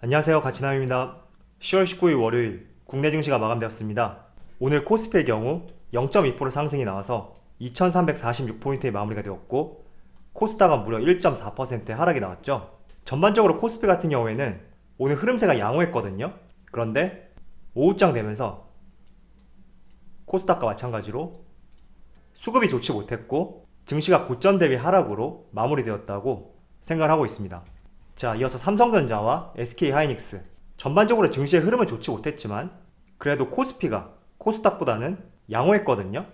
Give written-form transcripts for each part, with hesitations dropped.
안녕하세요, 가치남입니다. 10월 19일 월요일 국내 증시가 마감되었습니다. 오늘 코스피의 경우 0.2% 상승이 나와서 2346포인트에 마무리가 되었고, 코스닥은 무려 1.4%의 하락이 나왔죠. 전반적으로 코스피 같은 경우에는 오늘 흐름세가 양호했거든요. 그런데 오후장 되면서 코스닥과 마찬가지로 수급이 좋지 못했고 증시가 고점 대비 하락으로 마무리되었다고 생각을 하고 있습니다. 자, 이어서 삼성전자와 SK하이닉스, 전반적으로 증시의 흐름은 좋지 못했지만 그래도 코스피가 코스닥보다는 양호했거든요.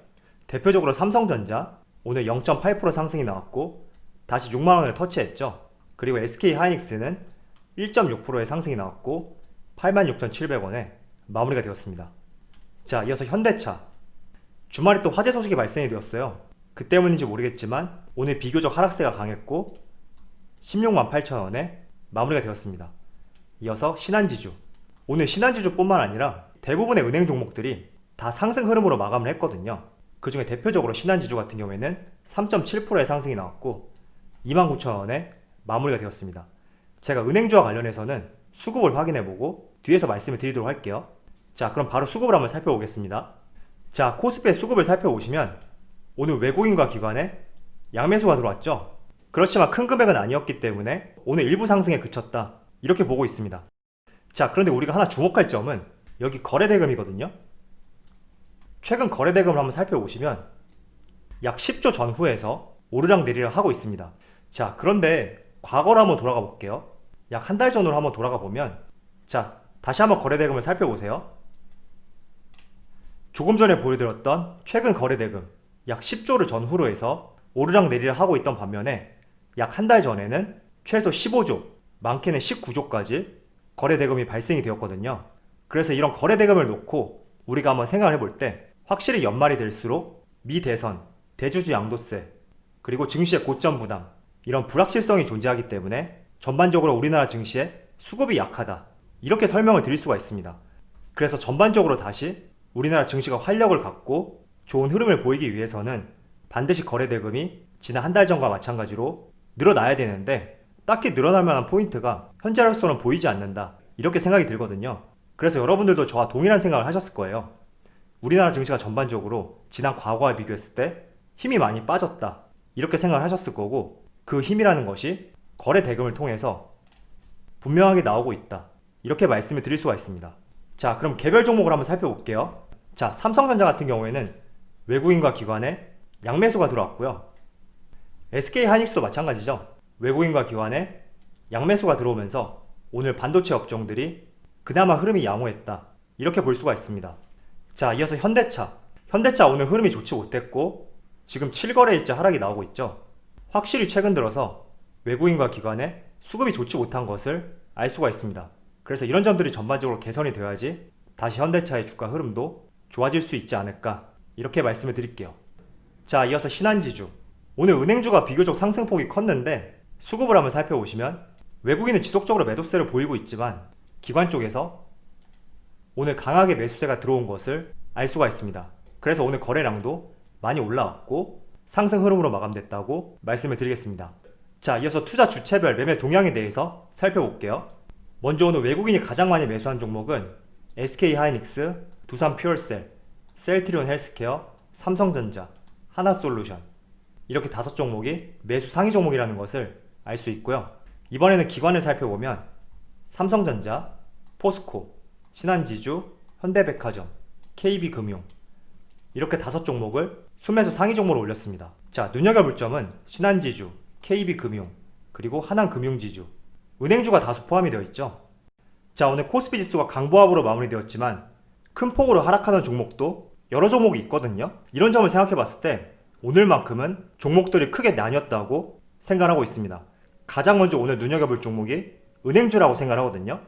대표적으로 삼성전자 오늘 0.8% 상승이 나왔고 다시 6만원을 터치했죠. 그리고 SK하이닉스는 1.6%의 상승이 나왔고 86,700원에 마무리가 되었습니다. 자, 이어서 현대차, 주말에 또 화재 소식이 발생이 되었어요. 그 때문인지 모르겠지만 오늘 비교적 하락세가 강했고 16만 8천원에 마무리가 되었습니다. 이어서 신한지주, 오늘 신한지주뿐만 아니라 대부분의 은행 종목들이 다 상승 흐름으로 마감을 했거든요. 그 중에 대표적으로 신한지주 같은 경우에는 3.7%의 상승이 나왔고 29,000원에 마무리가 되었습니다. 제가 은행주와 관련해서는 수급을 확인해보고 뒤에서 말씀을 드리도록 할게요. 자, 그럼 바로 수급을 한번 살펴보겠습니다. 자, 코스피의 수급을 살펴보시면 오늘 외국인과 기관에 양매수가 들어왔죠. 그렇지만 큰 금액은 아니었기 때문에 오늘 일부 상승에 그쳤다, 이렇게 보고 있습니다. 자, 그런데 우리가 하나 주목할 점은 여기 거래대금이거든요. 최근 거래대금을 한번 살펴보시면 약 10조 전후에서 오르락 내리락 하고 있습니다. 자, 그런데 과거로 한번 돌아가 볼게요. 약 한 달 전으로 한번 돌아가 보면, 자, 다시 한번 거래대금을 살펴보세요. 조금 전에 보여드렸던 최근 거래대금 약 10조를 전후로 해서 오르락 내리락 하고 있던 반면에 약 한 달 전에는 최소 15조, 많게는 19조까지 거래대금이 발생이 되었거든요. 그래서 이런 거래대금을 놓고 우리가 한번 생각을 해볼 때 확실히 연말이 될수록 미대선, 대주주 양도세, 그리고 증시의 고점 부담, 이런 불확실성이 존재하기 때문에 전반적으로 우리나라 증시의 수급이 약하다, 이렇게 설명을 드릴 수가 있습니다. 그래서 전반적으로 다시 우리나라 증시가 활력을 갖고 좋은 흐름을 보이기 위해서는 반드시 거래대금이 지난 한 달 전과 마찬가지로 늘어나야 되는데 딱히 늘어날 만한 포인트가 현재로서는 보이지 않는다, 이렇게 생각이 들거든요. 그래서 여러분들도 저와 동일한 생각을 하셨을 거예요. 우리나라 증시가 전반적으로 지난 과거와 비교했을 때 힘이 많이 빠졌다, 이렇게 생각을 하셨을 거고, 그 힘이라는 것이 거래 대금을 통해서 분명하게 나오고 있다, 이렇게 말씀을 드릴 수가 있습니다. 자, 그럼 개별 종목을 한번 살펴볼게요. 자, 삼성전자 같은 경우에는 외국인과 기관에 양매수가 들어왔고요. SK하이닉스도 마찬가지죠. 외국인과 기관에 양매수가 들어오면서 오늘 반도체 업종들이 그나마 흐름이 양호했다, 이렇게 볼 수가 있습니다. 자, 이어서 현대차 오늘 흐름이 좋지 못했고 지금 7거래일째 하락이 나오고 있죠. 확실히 최근 들어서 외국인과 기관에 수급이 좋지 못한 것을 알 수가 있습니다. 그래서 이런 점들이 전반적으로 개선이 되어야지 다시 현대차의 주가 흐름도 좋아질 수 있지 않을까, 이렇게 말씀을 드릴게요. 자, 이어서 신한지주, 오늘 은행주가 비교적 상승폭이 컸는데 수급을 한번 살펴보시면 외국인은 지속적으로 매도세를 보이고 있지만 기관 쪽에서 오늘 강하게 매수세가 들어온 것을 알 수가 있습니다. 그래서 오늘 거래량도 많이 올라왔고 상승 흐름으로 마감됐다고 말씀을 드리겠습니다. 자, 이어서 투자 주체별 매매 동향에 대해서 살펴볼게요. 먼저 오늘 외국인이 가장 많이 매수한 종목은 SK하이닉스, 두산퓨얼셀, 셀트리온 헬스케어, 삼성전자, 하나솔루션, 이렇게 5종목이 매수 상위 종목이라는 것을 알 수 있고요. 이번에는 기관을 살펴보면 삼성전자, 포스코, 신한지주, 현대백화점, KB금융, 이렇게 5종목을 순매수 상위 종목으로 올렸습니다. 자, 눈여겨볼 점은 신한지주, KB금융, 그리고 하나금융지주, 은행주가 다수 포함이 되어 있죠. 자, 오늘 코스피 지수가 강보합으로 마무리되었지만 큰 폭으로 하락하는 종목도 여러 종목이 있거든요. 이런 점을 생각해 봤을 때 오늘만큼은 종목들이 크게 나뉘었다고 생각하고 있습니다. 가장 먼저 오늘 눈여겨볼 종목이 은행주라고 생각하거든요.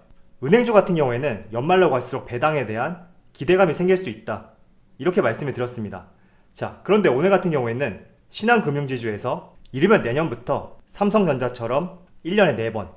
은행주 같은 경우에는 연말로 갈수록 배당에 대한 기대감이 생길 수 있다, 이렇게 말씀을 드렸습니다. 자, 그런데 오늘 같은 경우에는 신한금융지주에서 이르면 내년부터 삼성전자처럼 1년에 4번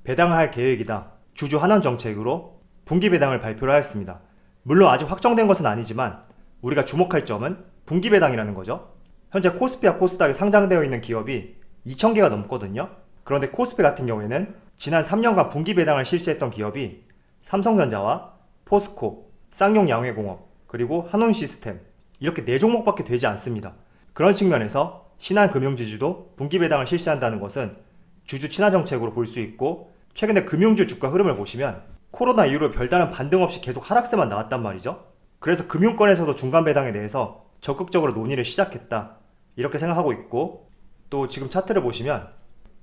배당을 할 계획이다, 주주 환원 정책으로 분기 배당을 발표를 하였습니다. 물론 아직 확정된 것은 아니지만 우리가 주목할 점은 분기 배당이라는 거죠. 현재 코스피와 코스닥에 상장되어 있는 기업이 2,000개가 넘거든요. 그런데 코스피 같은 경우에는 지난 3년간 분기 배당을 실시했던 기업이 삼성전자와 포스코, 쌍용양회공업, 그리고 한온시스템 이렇게 4종목밖에 되지 않습니다. 그런 측면에서 신한금융지주도 분기 배당을 실시한다는 것은 주주 친화 정책으로 볼 수 있고, 최근에 금융주 주가 흐름을 보시면 코로나 이후로 별다른 반등 없이 계속 하락세만 나왔단 말이죠. 그래서 금융권에서도 중간 배당에 대해서 적극적으로 논의를 시작했다, 이렇게 생각하고 있고, 또 지금 차트를 보시면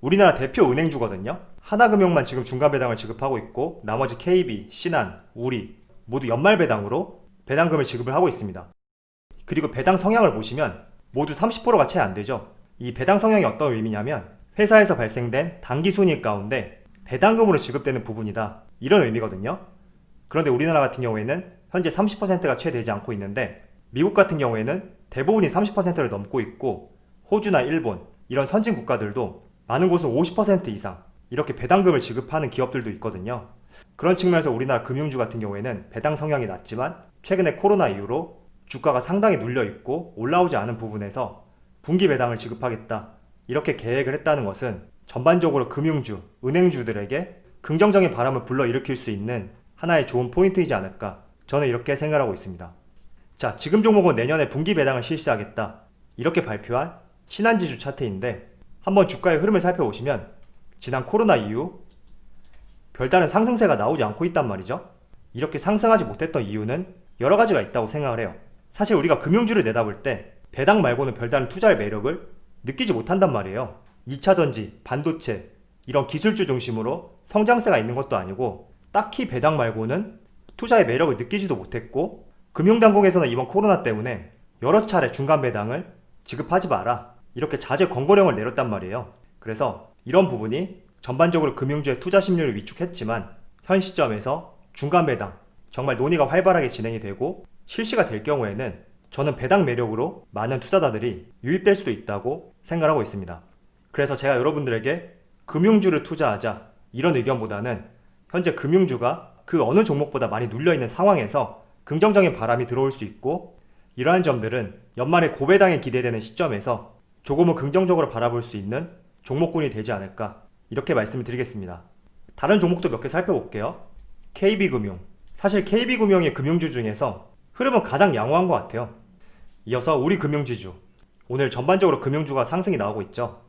우리나라 대표 은행주거든요. 하나금융만 지금 중간 배당을 지급하고 있고, 나머지 KB, 신한, 우리 모두 연말 배당으로 배당금을 지급을 하고 있습니다. 그리고 배당 성향을 보시면 모두 30%가 채 안 되죠. 이 배당 성향이 어떤 의미냐면 회사에서 발생된 당기 순이익 가운데 배당금으로 지급되는 부분이다, 이런 의미거든요. 그런데 우리나라 같은 경우에는 현재 30%가 채 되지 않고 있는데, 미국 같은 경우에는 대부분이 30%를 넘고 있고, 호주나 일본 이런 선진 국가들도 많은 곳은 50% 이상 이렇게 배당금을 지급하는 기업들도 있거든요. 그런 측면에서 우리나라 금융주 같은 경우에는 배당 성향이 낮지만 최근에 코로나 이후로 주가가 상당히 눌려 있고 올라오지 않은 부분에서 분기 배당을 지급하겠다, 이렇게 계획을 했다는 것은 전반적으로 금융주, 은행주들에게 긍정적인 바람을 불러일으킬 수 있는 하나의 좋은 포인트이지 않을까, 저는 이렇게 생각하고 있습니다. 자, 지금 종목은 내년에 분기 배당을 실시하겠다, 이렇게 발표한 신한지주 차트인데, 한번 주가의 흐름을 살펴보시면 지난 코로나 이후 별다른 상승세가 나오지 않고 있단 말이죠. 이렇게 상승하지 못했던 이유는 여러 가지가 있다고 생각을 해요. 사실 우리가 금융주를 내다볼 때 배당 말고는 별다른 투자의 매력을 느끼지 못한단 말이에요. 2차전지, 반도체 이런 기술주 중심으로 성장세가 있는 것도 아니고, 딱히 배당 말고는 투자의 매력을 느끼지도 못했고, 금융당국에서는 이번 코로나 때문에 여러 차례 중간 배당을 지급하지 마라, 이렇게 자제 권고령을 내렸단 말이에요. 그래서 이런 부분이 전반적으로 금융주의 투자 심리를 위축했지만, 현 시점에서 중간 배당 정말 논의가 활발하게 진행이 되고 실시가 될 경우에는 저는 배당 매력으로 많은 투자자들이 유입될 수도 있다고 생각하고 있습니다. 그래서 제가 여러분들에게 금융주를 투자하자, 이런 의견보다는 현재 금융주가 그 어느 종목보다 많이 눌려있는 상황에서 긍정적인 바람이 들어올 수 있고, 이러한 점들은 연말에 고배당이 기대되는 시점에서 조금은 긍정적으로 바라볼 수 있는 종목군이 되지 않을까, 이렇게 말씀을 드리겠습니다. 다른 종목도 몇 개 살펴볼게요. KB금융. 사실 KB금융이 금융주 중에서 흐름은 가장 양호한 것 같아요. 이어서 우리금융지주. 오늘 전반적으로 금융주가 상승이 나오고 있죠.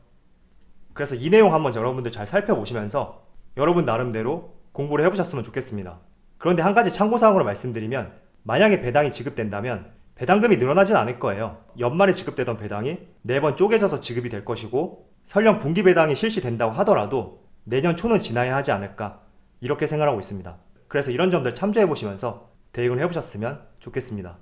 그래서 이 내용 한번 여러분들 잘 살펴보시면서 여러분 나름대로 공부를 해보셨으면 좋겠습니다. 그런데 한 가지 참고사항으로 말씀드리면, 만약에 배당이 지급된다면 배당금이 늘어나진 않을 거예요. 연말에 지급되던 배당이 4번 쪼개져서 지급이 될 것이고, 설령 분기 배당이 실시된다고 하더라도 내년 초는 지나야 하지 않을까, 이렇게 생각하고 있습니다. 그래서 이런 점들 참조해 보시면서 대응을 해보셨으면 좋겠습니다.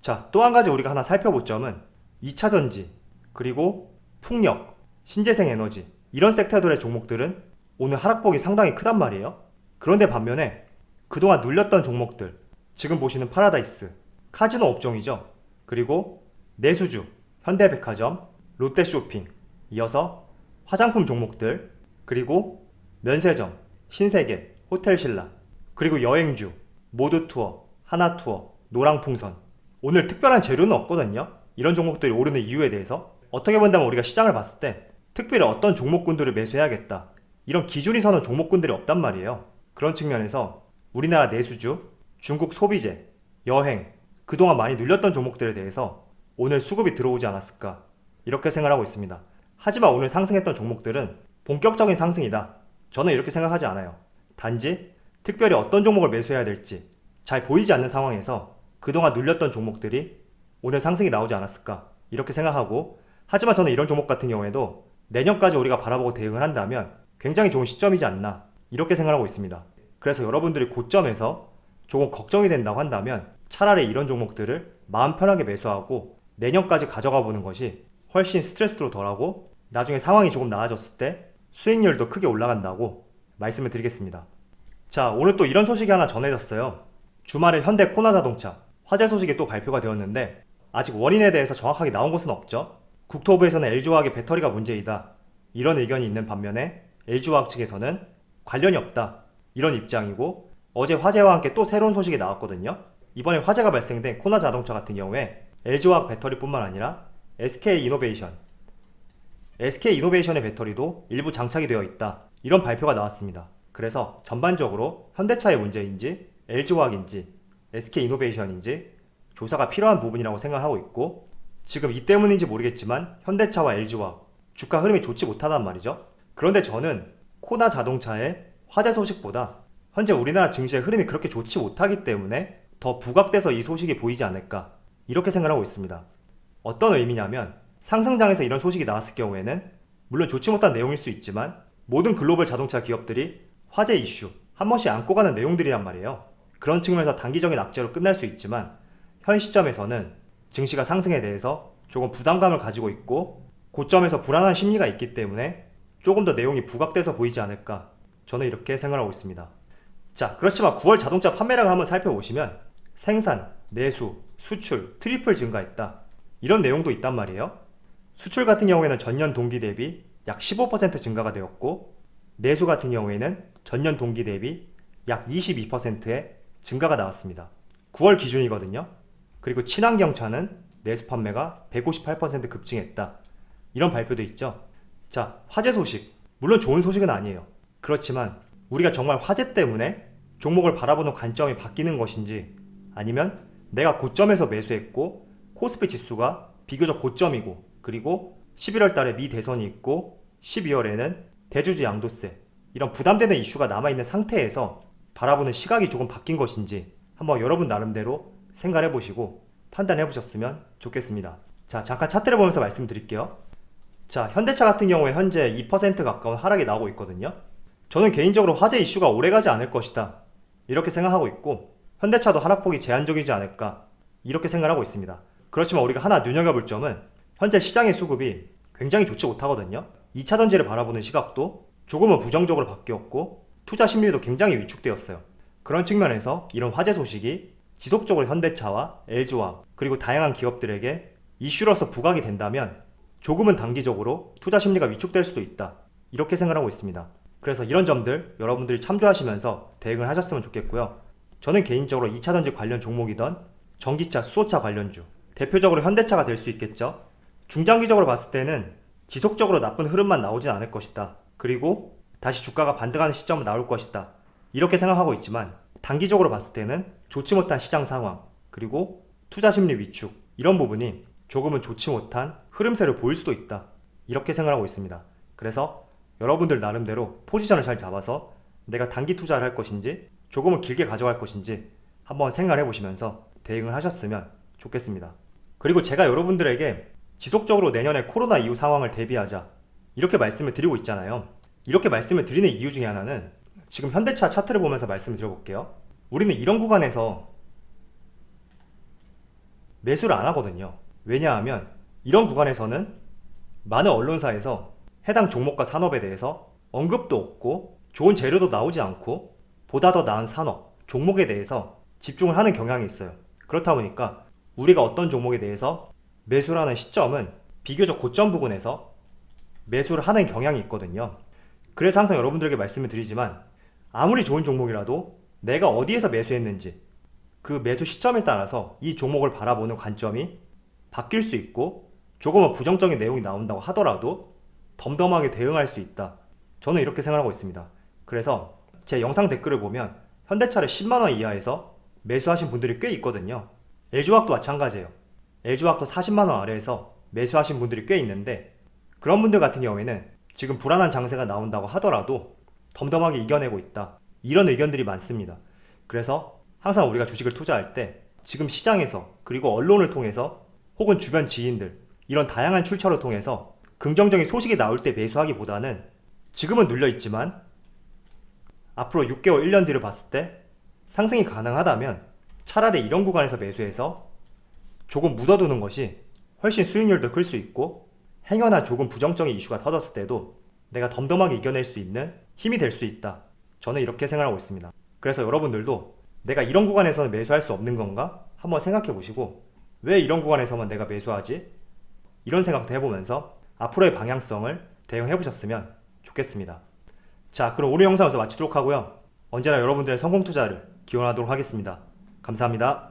자, 또 한 가지 우리가 하나 살펴볼 점은 2차전지, 그리고 풍력, 신재생에너지 이런 섹터들의 종목들은 오늘 하락폭이 상당히 크단 말이에요. 그런데 반면에 그동안 눌렸던 종목들, 지금 보시는 파라다이스, 카지노 업종이죠. 그리고 내수주, 현대백화점, 롯데쇼핑, 이어서 화장품 종목들, 그리고 면세점, 신세계, 호텔신라, 그리고 여행주, 모두투어, 하나투어, 노랑풍선. 오늘 특별한 재료는 없거든요. 이런 종목들이 오르는 이유에 대해서 어떻게 본다면 우리가 시장을 봤을 때 특별히 어떤 종목군들을 매수해야겠다, 이런 기준이 서는 종목군들이 없단 말이에요. 그런 측면에서 우리나라 내수주, 중국 소비재, 여행, 그동안 많이 눌렸던 종목들에 대해서 오늘 수급이 들어오지 않았을까, 이렇게 생각하고 있습니다. 하지만 오늘 상승했던 종목들은 본격적인 상승이다, 저는 이렇게 생각하지 않아요. 단지 특별히 어떤 종목을 매수해야 될지 잘 보이지 않는 상황에서 그동안 눌렸던 종목들이 오늘 상승이 나오지 않았을까, 이렇게 생각하고, 하지만 저는 이런 종목 같은 경우에도 내년까지 우리가 바라보고 대응을 한다면 굉장히 좋은 시점이지 않나, 이렇게 생각하고 있습니다. 그래서 여러분들이 고점에서 조금 걱정이 된다고 한다면 차라리 이런 종목들을 마음 편하게 매수하고 내년까지 가져가 보는 것이 훨씬 스트레스도 덜하고 나중에 상황이 조금 나아졌을 때 수익률도 크게 올라간다고 말씀을 드리겠습니다. 자, 오늘 또 이런 소식이 하나 전해졌어요. 주말에 현대 코나자동차 화재 소식이 또 발표가 되었는데, 아직 원인에 대해서 정확하게 나온 것은 없죠. 국토부에서는 LG화학의 배터리가 문제이다, 이런 의견이 있는 반면에 LG화학 측에서는 관련이 없다, 이런 입장이고, 어제 화재와 함께 또 새로운 소식이 나왔거든요. 이번에 화재가 발생된 코나자동차 같은 경우에 LG화학 배터리뿐만 아니라 SK이노베이션의 배터리도 일부 장착이 되어 있다, 이런 발표가 나왔습니다. 그래서 전반적으로 현대차의 문제인지 LG화학인지 SK이노베이션인지 조사가 필요한 부분이라고 생각하고 있고, 지금 이 때문인지 모르겠지만 현대차와 LG화학 주가 흐름이 좋지 못하단 말이죠. 그런데 저는 코나 자동차의 화재 소식보다 현재 우리나라 증시의 흐름이 그렇게 좋지 못하기 때문에 더 부각돼서 이 소식이 보이지 않을까, 이렇게 생각하고 있습니다. 어떤 의미냐면, 상승장에서 이런 소식이 나왔을 경우에는 물론 좋지 못한 내용일 수 있지만 모든 글로벌 자동차 기업들이 화재 이슈 한 번씩 안고 가는 내용들이란 말이에요. 그런 측면에서 단기적인 악재로 끝날 수 있지만 현 시점에서는 증시가 상승에 대해서 조금 부담감을 가지고 있고 고점에서 불안한 심리가 있기 때문에 조금 더 내용이 부각돼서 보이지 않을까, 저는 이렇게 생각하고 있습니다. 자, 그렇지만 9월 자동차 판매량을 한번 살펴보시면 생산, 내수, 수출 트리플 증가했다, 이런 내용도 있단 말이에요. 수출 같은 경우에는 전년 동기 대비 약 15% 증가가 되었고, 내수 같은 경우에는 전년 동기 대비 약 22%의 증가가 나왔습니다. 9월 기준이거든요. 그리고 친환경차는 내수 판매가 158% 급증했다, 이런 발표도 있죠. 자, 화재 소식, 물론 좋은 소식은 아니에요. 그렇지만 우리가 정말 화재 때문에 종목을 바라보는 관점이 바뀌는 것인지, 아니면 내가 고점에서 매수했고 코스피 지수가 비교적 고점이고, 그리고 11월 달에 미 대선이 있고 12월에는 대주주 양도세, 이런 부담되는 이슈가 남아있는 상태에서 바라보는 시각이 조금 바뀐 것인지 한번 여러분 나름대로 생각해 보시고 판단해 보셨으면 좋겠습니다. 자, 잠깐 차트를 보면서 말씀드릴게요. 자, 현대차 같은 경우에 현재 2% 가까운 하락이 나오고 있거든요. 저는 개인적으로 화재 이슈가 오래가지 않을 것이다, 이렇게 생각하고 있고, 현대차도 하락폭이 제한적이지 않을까, 이렇게 생각하고 있습니다. 그렇지만 우리가 하나 눈여겨볼 점은 현재 시장의 수급이 굉장히 좋지 못하거든요. 2차전지를 바라보는 시각도 조금은 부정적으로 바뀌었고 투자 심리도 굉장히 위축되었어요. 그런 측면에서 이런 화재 소식이 지속적으로 현대차와 LG화학 그리고 다양한 기업들에게 이슈로서 부각이 된다면 조금은 단기적으로 투자 심리가 위축될 수도 있다, 이렇게 생각하고 있습니다. 그래서 이런 점들 여러분들이 참조하시면서 대응을 하셨으면 좋겠고요. 저는 개인적으로 2차전지 관련 종목이던 전기차, 수소차 관련주, 대표적으로 현대차가 될 수 있겠죠. 중장기적으로 봤을 때는 지속적으로 나쁜 흐름만 나오진 않을 것이다, 그리고 다시 주가가 반등하는 시점은 나올 것이다, 이렇게 생각하고 있지만 단기적으로 봤을 때는 좋지 못한 시장 상황 그리고 투자 심리 위축, 이런 부분이 조금은 좋지 못한 흐름세를 보일 수도 있다, 이렇게 생각하고 있습니다. 그래서 여러분들 나름대로 포지션을 잘 잡아서 내가 단기 투자를 할 것인지 조금은 길게 가져갈 것인지 한번 생각해 보시면서 대응을 하셨으면 좋겠습니다. 그리고 제가 여러분들에게 지속적으로 내년에 코로나 이후 상황을 대비하자, 이렇게 말씀을 드리고 있잖아요. 이렇게 말씀을 드리는 이유 중에 하나는 지금 현대차 차트를 보면서 말씀을 드려볼게요. 우리는 이런 구간에서 매수를 안 하거든요. 왜냐하면 이런 구간에서는 많은 언론사에서 해당 종목과 산업에 대해서 언급도 없고 좋은 재료도 나오지 않고 보다 더 나은 산업, 종목에 대해서 집중을 하는 경향이 있어요. 그렇다 보니까 우리가 어떤 종목에 대해서 매수를 하는 시점은 비교적 고점 부근에서 매수를 하는 경향이 있거든요. 그래서 항상 여러분들에게 말씀을 드리지만 아무리 좋은 종목이라도 내가 어디에서 매수했는지 그 매수 시점에 따라서 이 종목을 바라보는 관점이 바뀔 수 있고 조금은 부정적인 내용이 나온다고 하더라도 덤덤하게 대응할 수 있다, 저는 이렇게 생각하고 있습니다. 그래서 제 영상 댓글을 보면 현대차를 10만원 이하에서 매수하신 분들이 꽤 있거든요. LG화학도 마찬가지예요. LG화학도 40만원 아래에서 매수하신 분들이 꽤 있는데, 그런 분들 같은 경우에는 지금 불안한 장세가 나온다고 하더라도 덤덤하게 이겨내고 있다, 이런 의견들이 많습니다. 그래서 항상 우리가 주식을 투자할 때 지금 시장에서 그리고 언론을 통해서 혹은 주변 지인들, 이런 다양한 출처를 통해서 긍정적인 소식이 나올 때 매수하기보다는 지금은 눌려있지만 앞으로 6개월, 1년 뒤를 봤을 때 상승이 가능하다면 차라리 이런 구간에서 매수해서 조금 묻어두는 것이 훨씬 수익률도 클 수 있고 행여나 조금 부정적인 이슈가 터졌을 때도 내가 덤덤하게 이겨낼 수 있는 힘이 될 수 있다, 저는 이렇게 생각하고 있습니다. 그래서 여러분들도 내가 이런 구간에서는 매수할 수 없는 건가 한번 생각해 보시고, 왜 이런 구간에서만 내가 매수하지? 이런 생각도 해보면서 앞으로의 방향성을 대응해 보셨으면 좋겠습니다. 자, 그럼 오늘 영상 여기서 마치도록 하고요. 언제나 여러분들의 성공 투자를 기원하도록 하겠습니다. 감사합니다.